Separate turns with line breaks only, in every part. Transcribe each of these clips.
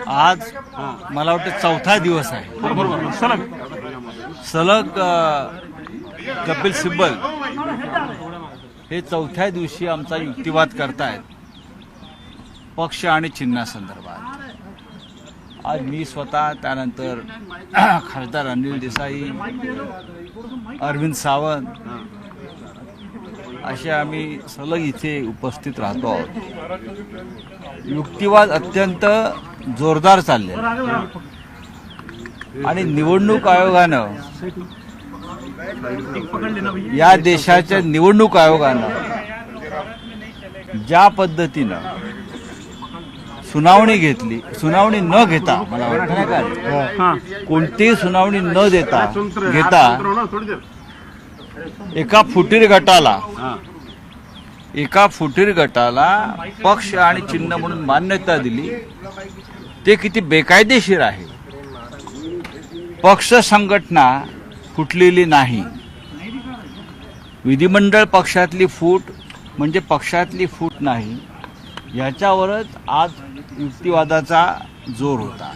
आज मला वाटतं चौथा दिवस आहे सलग कपिल सिब्बल हे चौथ्या दिवशी आमचा युक्तिवाद करतायत पक्ष आणि चिन्हासंदर्भात। आज मी स्वतः, त्यानंतर खासदार अनिल देसाई, अरविंद सावंत असे आम्ही सलग इथे उपस्थित राहतो आहोत। युक्तिवाद अत्यंत जोरदार चालले आणि निवडणूक आयोगानं, या देशाच्या निवडणूक आयोगानं ज्या पद्धतीनं सुनावणी घेतली, सुनावणी न घेता, मला वाटतं नाही का, कोणतीही सुनावणी न घेता एका फुटीर गटाला पक्ष आणि चिन्ह म्हणून मान्यता दिली, ते किती बेकायदेशीर आहे। पक्ष संघटना फुटलेली नाही, विधिमंडळ पक्षातली फूट म्हणजे पक्षातली फूट नाही, याच्यावरच आज युक्तिवादाचा जोर होता।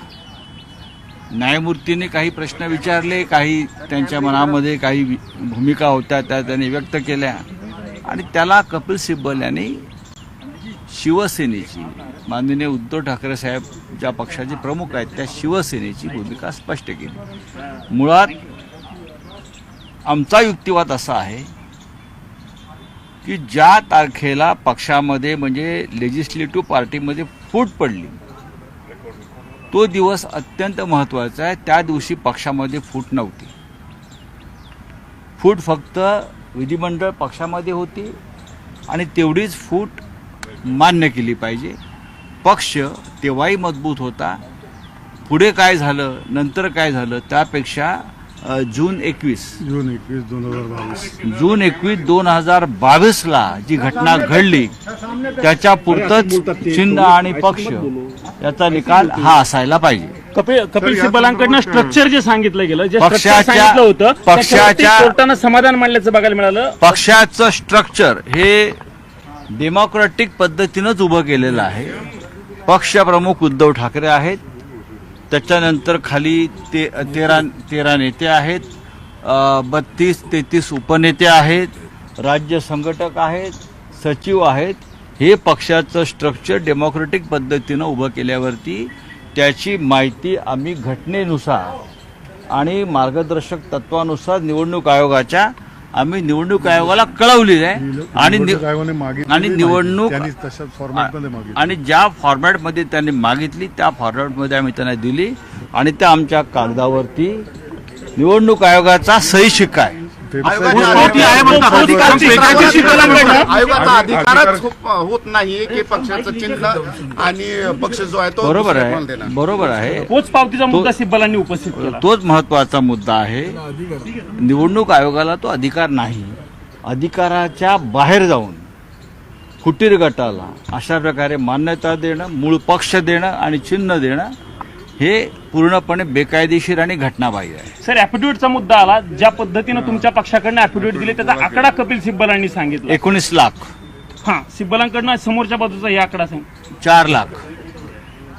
न्यायमूर्तीने काही प्रश्न विचारले, काही त्यांच्या मनामध्ये काही भूमिका होत्या त्या त्यांनी व्यक्त केल्या आणि त्याला कपिल सिब्बल यांनी शिवसेनेची, माननीय उद्धव ठाकरे साहेब ज्या पक्षाचे प्रमुख आहेत त्या शिवसेनेची भूमिका स्पष्ट केली। मुळात आमचा युक्तिवाद असा आहे की ज्या तारखेला पक्षामध्ये म्हणजे लेजिस्लेटिव्ह पार्टीमध्ये फूट पडली तो दिवस अत्यंत महत्त्वाचा आहे। त्या दिवशी पक्षामध्ये फूट नव्हती, फूट फक्त विधिमंडळ पक्षामध्ये होती आणि तेवढीच फूट मान्य केली पाहिजे। पक्ष तेव्हाही मजबूत होता, पुढे काय झालं नंतर काय झालं त्यापेक्षा जून 21 2022 जी घटना घडली त्याच्या पुरतच चिन्ह आणि पक्ष याचा निकाल हा असायला पाहिजे।
कपिल सिब्बलांकडनं स्ट्रक्चर जे सांगितलं गेलं, जे
पक्षाच्या
कोर्टानं समाधान मानल्याचं बघायला मिळालं।
पक्षाचं स्ट्रक्चर हे डेमोक्रॅटिक पद्धतीनंच उभं केलेलं आहे। पक्षप्रमुख उद्धव ठाकरे आहेत, त्याच्यानंतर खाली 13 नेते आहेत, 32-33 उपनेते आहेत, राज्य संघटक आहेत, सचिव आहेत। हे पक्षाचं स्ट्रक्चर डेमोक्रॅटिक पद्धतीनं उभं केल्यावरती त्याची माहिती आम्ही घटनेनुसार आणि मार्गदर्शक तत्वानुसार निवडणूक आयोगाला कळवली आहे आणि निवडणूक आणि ज्या फॉर्मॅटमध्ये त्यांनी मागितली त्या फॉर्मॅटमध्ये आम्ही त्यांना दिली आणि त्या आमच्या कागदावरती निवडणूक आयोगाचा सही शिक्का आहे।
आयोगाचा अधिकारच होत नाहीये की पक्षाचं चिन्ह आणि पक्ष जो आहे तो
बरोबर आहे।
तोच पावतीचा मुद्दा सिब्बलांनी उपस्थित केला,
तोच महत्वाचा मुद्दा आहे। निवडणूक आयोगाला तो अधिकार नाही, अधिकाराच्या बाहेर जाऊन फुटीर गटाला अशा प्रकारे मान्यता देणं, मूळ पक्ष देणं आणि चिन्ह देणं हे पूर्णपणे बेकायदेशीर आणि घटनाबाह्य आहे।
सर, ॲफिडेव्हिटचा मुद्दा आला, ज्या पद्धतीनं तुमच्या पक्षाकडनं ॲफिडेव्हिट दिले त्याचा आकडा कपिल सिब्बलांनी सांगितला
19 लाख।
सिब्बलांकडनं समोरच्या बाजूचा हे आकडा
4 लाख।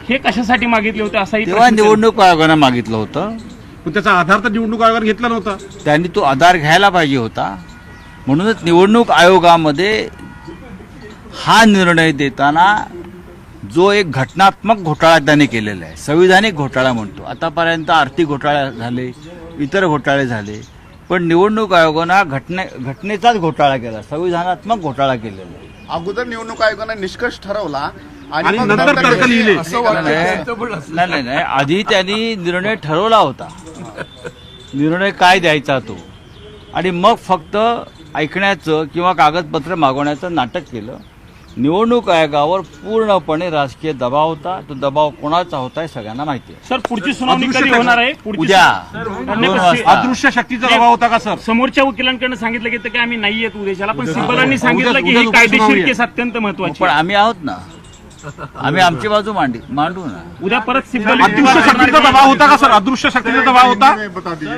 हे कशासाठी मागितले होते असाही
तेव्हा निवडणूक आयोगानं मागितलं होतं,
पण त्याचा आधार तर निवडणूक आयोगाने घेतला नव्हता,
त्यांनी तो आधार घ्यायला पाहिजे होता। म्हणूनच निवडणूक आयोगामध्ये हा निर्णय देताना जो एक घटनात्मक घोटाळा त्यांनी केलेला आहे, संविधानिक घोटाळा म्हणतो, आतापर्यंत आर्थिक घोटाळे झाले, इतर घोटाळे झाले, पण निवडणूक आयोगानं घटनेचाच घोटाळा केला, संविधानात्मक घोटाळा केलेला आहे।
अगोदर निवडणूक आयोगाने निष्कर्ष ठरवला
आणि नंतर तर्क लिहिले।
नाही, आधी त्यांनी निर्णय ठरवला होता, निर्णय काय द्यायचा तो, आणि मग फक्त ऐकण्याचं किंवा कागदपत्र मागवण्याचं नाटक केलं। निवडणूक आयोगावर पूर्णपणे राजकीय दबाव होता, तो दबाव कोणाचा होता हे सगळ्यांना माहिती आहे।
सर, पुढची सुनावणी कधी होणार आहे?
उद्या 2 वाजता।
अदृश्य शक्तीचा दबाव होता का सर?
समोरच्या वकिलांकडनं सांगितलं गेलं की आम्ही नाही येत उद्याच्याला, पण सिब्बलांनी सांगितलं की ही कायदेशीर केस अत्यंत महत्वाची।
पण आम्ही आहोत ना, आम्ही आमची बाजू मांडू ना।
उद्या परत सिब्बल
अदृश्य शक्तीचा दबाव होता का सर? अदृश्य शक्तीचा दबाव होता,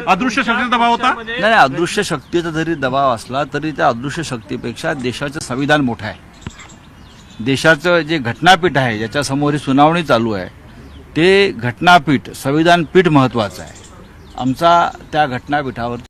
अदृश्य शक्तीचा दबाव होता।
नाही, अदृश्य शक्तीचा जरी दबाव असला तरी त्या अदृश्य शक्तीपेक्षा देशाचं संविधान मोठं आहे। देशाचं जे घटनापीठ आहे ज्याच्यासमोर ही सुनावणी चालू आहे ते घटनापीठ संविधान पीठ महत्त्वाचं आहे. आमचा त्या घटनापीठावरती